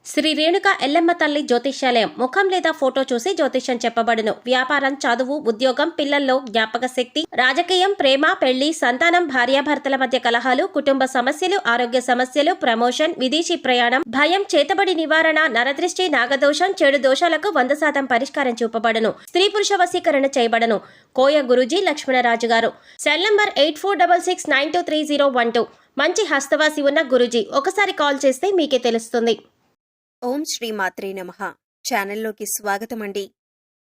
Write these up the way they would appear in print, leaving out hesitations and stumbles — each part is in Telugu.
శ్రీ రేణుక ఎల్లమ్మ తల్లి జ్యోతిష్యాలయం ముఖం లేదా ఫోటో చూసి జ్యోతిష్యం చెప్పబడును. వ్యాపారం, చదువు, ఉద్యోగం, పిల్లల్లో జ్ఞాపక శక్తి, రాజకీయం, ప్రేమ, పెళ్లి, సంతానం, భార్యాభర్తల మధ్య కలహాలు, కుటుంబ సమస్యలు, ఆరోగ్య సమస్యలు, ప్రమోషన్, విదేశీ ప్రయాణం, భయం, చేతబడి నివారణ, నరదృష్టి, నాగదోషం, చెడు దోషాలకు 100% పరిష్కారం చూపబడును. స్త్రీ పురుష వశీకరణ చేయబడను. కోయ గురూజీ లక్ష్మణరాజు గారు. Cell number 8466923012. మంచి హస్తవాసి ఉన్న గురూజీ. ఒకసారి కాల్ చేస్తే మీకే తెలుస్తుంది. ఓం శ్రీ మాత్రే నమః. ఛానల్లోకి స్వాగతమండి.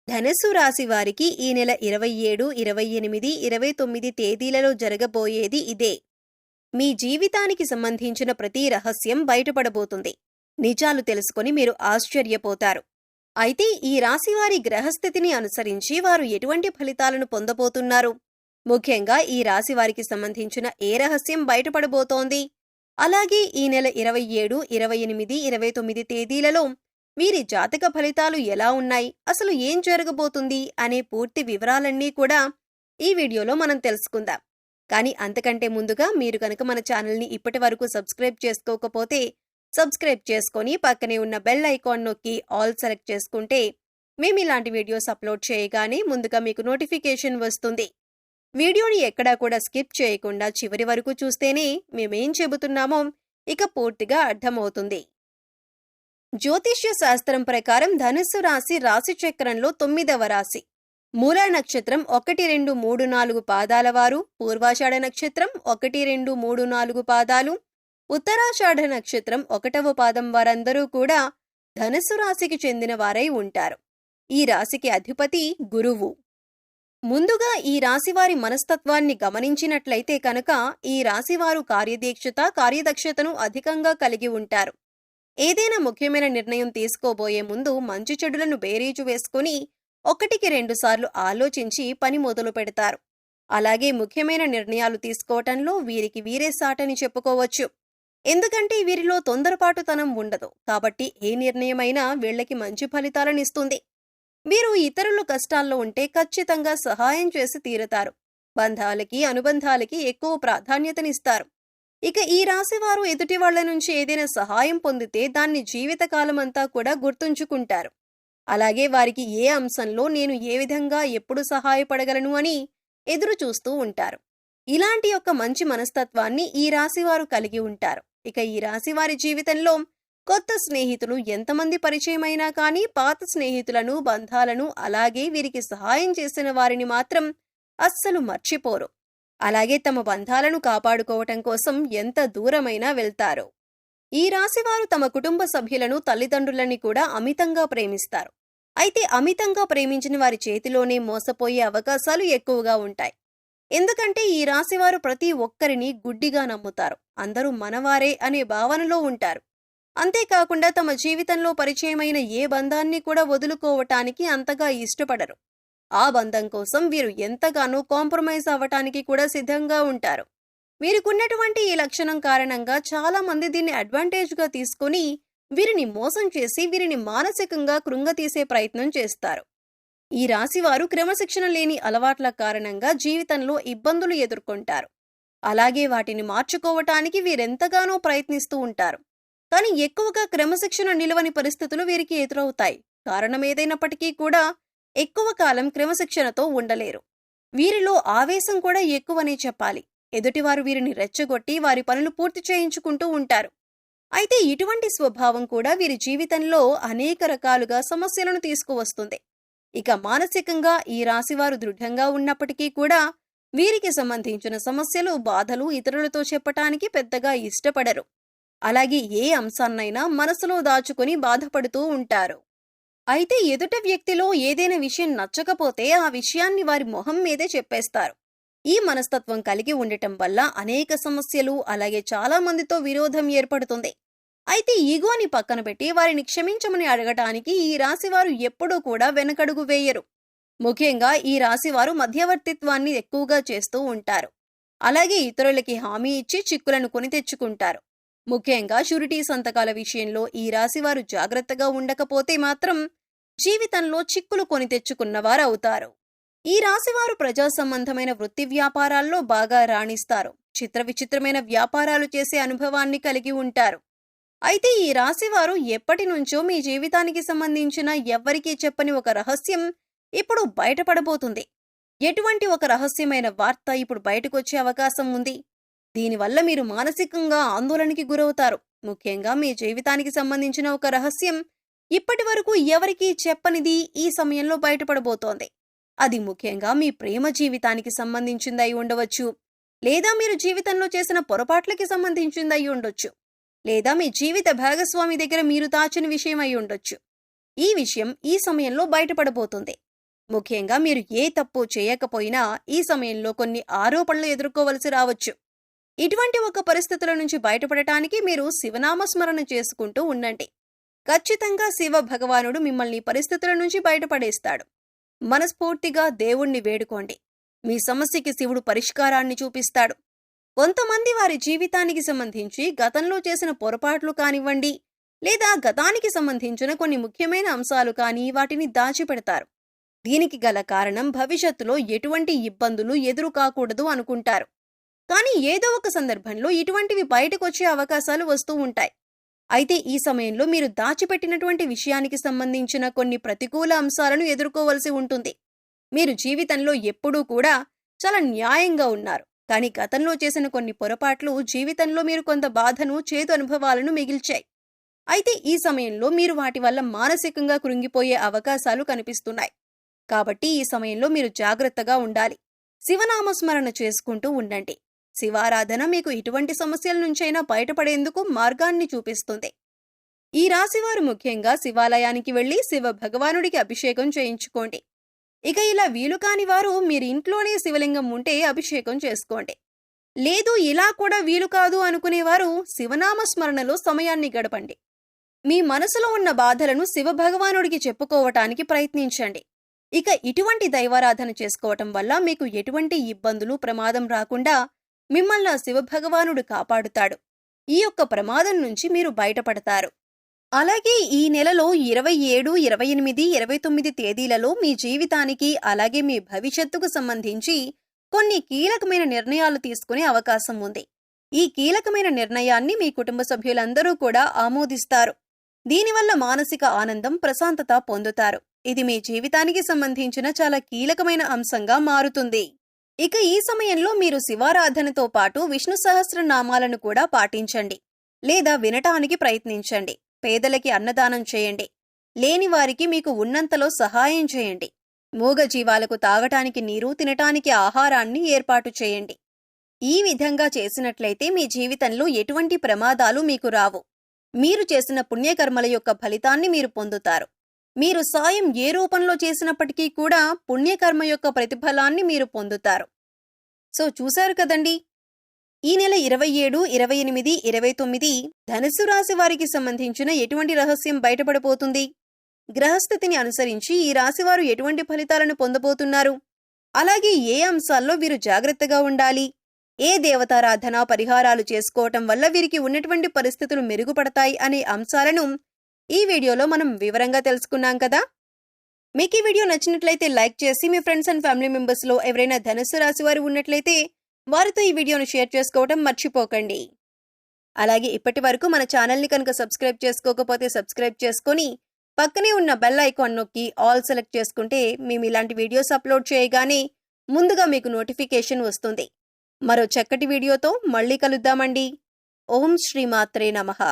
ధనుస్సు రాశి వారికి ఈ నెల 27, 28, 29 తేదీలలో జరగబోయేది ఇదే. మీ జీవితానికి సంబంధించిన ప్రతి రహస్యం బయటపడబోతుంది. నిజాలు తెలుసుకొని మీరు ఆశ్చర్యపోతారు. అయితే ఈ రాశివారి గ్రహస్థితిని అనుసరించి వారు ఎటువంటి ఫలితాలను పొందబోతున్నారు? ముఖ్యంగా ఈ రాశివారికి సంబంధించిన ఏ రహస్యం బయటపడబోతోంది? అలాగే ఈ నెల 27, 28, 29 తేదీలలో వీరి జాతక ఫలితాలు ఎలా ఉన్నాయి, అసలు ఏం జరగబోతుంది అనే పూర్తి వివరాలన్నీ కూడా ఈ వీడియోలో మనం తెలుసుకుందాం. కానీ అంతకంటే ముందుగా మీరు కనుక మన ఛానల్ని ఇప్పటి వరకు సబ్స్క్రైబ్ చేసుకోకపోతే సబ్స్క్రైబ్ చేసుకొని పక్కనే ఉన్న బెల్ ఐకాన్ నొక్కి ఆల్ సెలెక్ట్ చేసుకుంటే మేము ఇలాంటి వీడియోస్ అప్లోడ్ చేయగానే ముందుగా మీకు నోటిఫికేషన్ వస్తుంది. వీడియోని ఎక్కడా కూడా స్కిప్ చేయకుండా చివరి వరకు చూస్తేనే మేమేం చెబుతున్నామో ఇక పూర్తిగా అర్థమవుతుంది. జ్యోతిష్య శాస్త్రం ప్రకారం ధనుస్సు రాశి రాశిచక్రంలో 9వ రాశి. మూలా నక్షత్రం 1, 2, 3, 4 పాదాల వారు, పూర్వాషాఢ నక్షత్రం 1, 2, 3, 4 పాదాలు, ఉత్తరాషాఢ నక్షత్రం 1వ పాదం వారందరూ కూడా ధనుస్సు రాశికి చెందిన వారై ఉంటారు. ఈ రాశికి అధిపతి గురువు. ముందుగా ఈ రాశివారి మనస్తత్వాన్ని గమనించినట్లయితే కనుక ఈ రాశివారు కార్యదక్షతను అధికంగా కలిగి ఉంటారు. ఏదైనా ముఖ్యమైన నిర్ణయం తీసుకోబోయే ముందు మంచి చెడులను బేరీజు వేసుకుని 1కి 2 సార్లు ఆలోచించి పని మొదలు పెడతారు. అలాగే ముఖ్యమైన నిర్ణయాలు తీసుకోవటంలో వీరికి వీరే సాటని చెప్పుకోవచ్చు. ఎందుకంటే వీరిలో తొందరపాటుతనం ఉండదు. కాబట్టి ఏ నిర్ణయమైనా వీళ్ళకి మంచి ఫలితాలనిస్తుంది. వీరు ఇతరులు కష్టాల్లో ఉంటే ఖచ్చితంగా సహాయం చేసి తీరుతారు. బంధాలకి, అనుబంధాలకి ఎక్కువ ప్రాధాన్యతనిస్తారు. ఇక ఈ రాశివారు ఎదుటి వాళ్ల నుంచి ఏదైనా సహాయం పొందితే దాన్ని జీవితకాలమంతా కూడా గుర్తుంచుకుంటారు. అలాగే వారికి ఏ అంశంలో నేను ఏ విధంగా ఎప్పుడు సహాయపడగలను అని ఎదురు చూస్తూ ఉంటారు. ఇలాంటి యొక్క మంచి మనస్తత్వాన్ని ఈ రాశివారు కలిగి ఉంటారు. ఇక ఈ రాశివారి జీవితంలో కొత్త స్నేహితులు ఎంతమంది పరిచయమైనా కానీ పాత స్నేహితులను, బంధాలను, అలాగే వీరికి సహాయం చేసిన వారిని మాత్రం అస్సలు మర్చిపోరు. అలాగే తమ బంధాలను కాపాడుకోవటం కోసం ఎంత దూరమైనా వెళ్తారు. ఈ రాశివారు తమ కుటుంబ సభ్యులను, తల్లిదండ్రులని కూడా అమితంగా ప్రేమిస్తారు. అయితే అమితంగా ప్రేమించిన వారి చేతిలోనే మోసపోయే అవకాశాలు ఎక్కువగా ఉంటాయి. ఎందుకంటే ఈ రాశివారు ప్రతి ఒక్కరిని గుడ్డిగా నమ్ముతారు. అందరూ మనవారే అనే భావనలో ఉంటారు. అంతేకాకుండా తమ జీవితంలో పరిచయమైన ఏ బంధాన్ని కూడా వదులుకోవటానికి అంతగా ఇష్టపడరు. ఆ బంధం కోసం వీరు ఎంతగానో కాంప్రమైజ్ అవ్వటానికి కూడా సిద్ధంగా ఉంటారు. వీరికున్నటువంటి ఈ లక్షణం కారణంగా చాలా మంది దీన్ని అడ్వాంటేజ్గా తీసుకుని వీరిని మోసం చేసి వీరిని మానసికంగా కృంగతీసే ప్రయత్నం చేస్తారు. ఈ రాశివారు క్రమశిక్షణ లేని అలవాట్ల కారణంగా జీవితంలో ఇబ్బందులు ఎదుర్కొంటారు. అలాగే వాటిని మార్చుకోవటానికి వీరెంతగానో ప్రయత్నిస్తూ ఉంటారు. కానీ ఎక్కువగా క్రమశిక్షణ నిలవని పరిస్థితులు వీరికి ఎదురవుతాయి. కారణమేదైనప్పటికీ కూడా ఎక్కువ కాలం క్రమశిక్షణతో ఉండలేరు. వీరిలో ఆవేశం కూడా ఎక్కువనే చెప్పాలి. ఎదుటివారు వీరిని రెచ్చగొట్టి వారి పనులు పూర్తి చేయించుకుంటూ ఉంటారు. అయితే ఇటువంటి స్వభావం కూడా వీరి జీవితంలో అనేక రకాలుగా సమస్యలను తీసుకువస్తుంది. ఇక మానసికంగా ఈ రాశివారు దృఢంగా ఉన్నప్పటికీ కూడా వీరికి సంబంధించిన సమస్యలు, బాధలు ఇతరులతో చెప్పటానికి పెద్దగా ఇష్టపడరు. అలాగే ఏ అంశాన్నైనా మనసులో దాచుకుని బాధపడుతూ ఉంటారు. అయితే ఎదుట వ్యక్తిలో ఏదైనా విషయం నచ్చకపోతే ఆ విషయాన్ని వారి మొహం మీదే చెప్పేస్తారు. ఈ మనస్తత్వం కలిగి ఉండటం వల్ల అనేక సమస్యలు, అలాగే చాలా మందితో విరోధం ఏర్పడుతుంది. అయితే ఈగోని పక్కన పెట్టి వారిని క్షమించమని అడగటానికి ఈ రాశివారు ఎప్పుడూ కూడా వెనకడుగు వేయరు. ముఖ్యంగా ఈ రాశివారు మధ్యవర్తిత్వాన్ని ఎక్కువగా చేస్తూ ఉంటారు. అలాగే ఇతరులకి హామీ ఇచ్చి చిక్కులను కొని తెచ్చుకుంటారు. ముఖ్యంగా షూరిటీ సంతకాల విషయంలో ఈ రాశివారు జాగ్రత్తగా ఉండకపోతే మాత్రం జీవితంలో చిక్కులు కొని తెచ్చుకున్నవారవుతారు. ఈ రాశివారు ప్రజా సంబంధమైన వృత్తి వ్యాపారాల్లో బాగా రాణిస్తారు. చిత్ర విచిత్రమైన వ్యాపారాలు చేసే అనుభవాన్ని కలిగి ఉంటారు. అయితే ఈ రాశివారు ఎప్పటి నుంచో మీ జీవితానికి సంబంధించిన ఎవ్వరికీ చెప్పని ఒక రహస్యం ఇప్పుడు బయటపడబోతుంది. ఎటువంటి ఒక రహస్యమైన వార్త ఇప్పుడు బయటకొచ్చే అవకాశం ఉంది. దీనివల్ల మీరు మానసికంగా ఆందోళనకి గురవుతారు. ముఖ్యంగా మీ జీవితానికి సంబంధించిన ఒక రహస్యం ఇప్పటి వరకు ఎవరికీ చెప్పనిది ఈ సమయంలో బయటపడబోతోంది. అది ముఖ్యంగా మీ ప్రేమ జీవితానికి సంబంధించిందై ఉండవచ్చు, లేదా మీరు జీవితంలో చేసిన పొరపాట్లకి సంబంధించిందై ఉండొచ్చు, లేదా మీ జీవిత భాగస్వామి దగ్గర మీరు దాచిన విషయం అయి ఉండొచ్చు. ఈ విషయం ఈ సమయంలో బయటపడబోతుంది. ముఖ్యంగా మీరు ఏ తప్పు చేయకపోయినా ఈ సమయంలో కొన్ని ఆరోపణలు ఎదుర్కోవలసి రావచ్చు. ఇటువంటి ఒక పరిస్థితుల నుంచి బయటపడటానికి మీరు శివనామస్మరణ చేసుకుంటూ ఉండండి. ఖచ్చితంగా శివ భగవానుడు మిమ్మల్ని పరిస్థితుల నుంచి బయటపడేస్తాడు. మనస్ఫూర్తిగా దేవుణ్ణి వేడుకోండి. మీ సమస్యకి శివుడు పరిష్కారాన్ని చూపిస్తాడు. కొంతమంది వారి జీవితానికి సంబంధించి గతంలో చేసిన పొరపాట్లు కానివ్వండి, లేదా గతానికి సంబంధించిన కొన్ని ముఖ్యమైన అంశాలు కానీ వాటిని దాచిపెడతారు. దీనికి గల కారణం భవిష్యత్తులో ఎటువంటి ఇబ్బందులు ఎదురు కాకూడదు అనుకుంటారు. కానీ ఏదో ఒక సందర్భంలో ఇటువంటివి బయటకొచ్చే అవకాశాలు వస్తూ ఉంటాయి. అయితే ఈ సమయంలో మీరు దాచిపెట్టినటువంటి విషయానికి సంబంధించిన కొన్ని ప్రతికూల అంశాలను ఎదుర్కోవలసి ఉంటుంది. మీరు జీవితంలో ఎప్పుడూ కూడా చాలా న్యాయంగా ఉన్నారు. కానీ గతంలో చేసిన కొన్ని పొరపాట్లు జీవితంలో మీరు కొంత బాధను, చేదు అనుభవాలను మిగిల్చాయి. అయితే ఈ సమయంలో మీరు వాటి వల్ల మానసికంగా కృంగిపోయే అవకాశాలు కనిపిస్తున్నాయి. కాబట్టి ఈ సమయంలో మీరు జాగ్రత్తగా ఉండాలి. శివనామస్మరణ చేసుకుంటూ ఉండండి. శివారాధన మీకు ఇటువంటి సమస్యల నుంచైనా బయటపడేందుకు మార్గాన్ని చూపిస్తుంది. ఈ రాశివారు ముఖ్యంగా శివాలయానికి వెళ్లి శివ భగవానుడికి అభిషేకం చేయించుకోండి. ఇక ఇలా వీలు కాని వారు మీరు ఇంట్లోనే శివలింగం ఉంటే అభిషేకం చేసుకోండి. లేదు ఇలా కూడా వీలు కాదు అనుకునేవారు శివనామస్మరణలో సమయాన్ని గడపండి. మీ మనసులో ఉన్న బాధలను శివ భగవానుడికి చెప్పుకోవటానికి ప్రయత్నించండి. ఇక ఇటువంటి దైవారాధన చేసుకోవటం వల్ల మీకు ఎటువంటి ఇబ్బందులు, ప్రమాదం రాకుండా మిమ్మల్ని శివభగవానుడు కాపాడుతాడు. ఈ యొక్క ప్రమాదం నుంచి మీరు బయటపడతారు. అలాగే ఈ నెలలో 27, 28, 29 తేదీలలో మీ జీవితానికి అలాగే మీ భవిష్యత్తుకు సంబంధించి కొన్ని కీలకమైన నిర్ణయాలు తీసుకునే అవకాశం ఉంది. ఈ కీలకమైన నిర్ణయాన్ని మీ కుటుంబ సభ్యులందరూ కూడా ఆమోదిస్తారు. దీనివల్ల మానసిక ఆనందం, ప్రశాంతత పొందుతారు. ఇది మీ జీవితానికి సంబంధించిన చాలా కీలకమైన అంశంగా మారుతుంది. ఇక ఈ సమయంలో మీరు శివారాధనతో పాటు విష్ణు సహస్రనామాలను కూడా పాటించండి, లేదా వినటానికి ప్రయత్నించండి. పేదలకి అన్నదానం చేయండి. లేని వారికి మీకు ఉన్నంతలో సహాయం చేయండి. మూగజీవాలకు తాగటానికి నీరు, తినటానికి ఆహారాన్ని ఏర్పాటు చేయండి. ఈ విధంగా చేసినట్లయితే మీ జీవితంలో ఎటువంటి ప్రమాదాలు మీకు రావు. మీరు చేసిన పుణ్యకర్మల యొక్క ఫలితాన్ని మీరు పొందుతారు. మీరు సాయం ఏ రూపంలో చేసినప్పటికీ కూడా పుణ్యకర్మ యొక్క ప్రతిఫలాన్ని మీరు పొందుతారు. సో చూశారు కదండి, ఈ నెల 27, 28, 29 ధనుస్సు రాశి వారికి సంబంధించిన ఎటువంటి రహస్యం బయటపడబోతుంది, గ్రహస్థితిని అనుసరించి ఈ రాశివారు ఎటువంటి ఫలితాలను పొందబోతున్నారు, అలాగే ఏ అంశాల్లో వీరు జాగ్రత్తగా ఉండాలి, ఏ దేవతారాధన పరిహారాలు చేసుకోవటం వల్ల వీరికి ఉన్నటువంటి పరిస్థితులు మెరుగుపడతాయి అనే అంశాలను ఈ వీడియోలో మనం వివరంగా తెలుసుకున్నాం కదా. మీకు ఈ వీడియో నచ్చినట్లయితే లైక్ చేసి మీ ఫ్రెండ్స్ అండ్ ఫ్యామిలీ మెంబర్స్లో ఎవరైనా ధనుస్సు రాశి వారు ఉన్నట్లయితే వారితో ఈ వీడియోను షేర్ చేసుకోవడం మర్చిపోకండి. అలాగే ఇప్పటి వరకు మన ఛానల్ని కనుక సబ్స్క్రైబ్ చేసుకోకపోతే సబ్స్క్రైబ్ చేసుకొని పక్కనే ఉన్న బెల్ ఐకాన్ నొక్కి ఆల్ సెలెక్ట్ చేసుకుంటే మేము ఇలాంటి వీడియోస్ అప్లోడ్ చేయగానే ముందుగా మీకు నోటిఫికేషన్ వస్తుంది. మరో చక్కటి వీడియోతో మళ్ళీ కలుద్దామండి. ఓం శ్రీ మాత్రే నమః.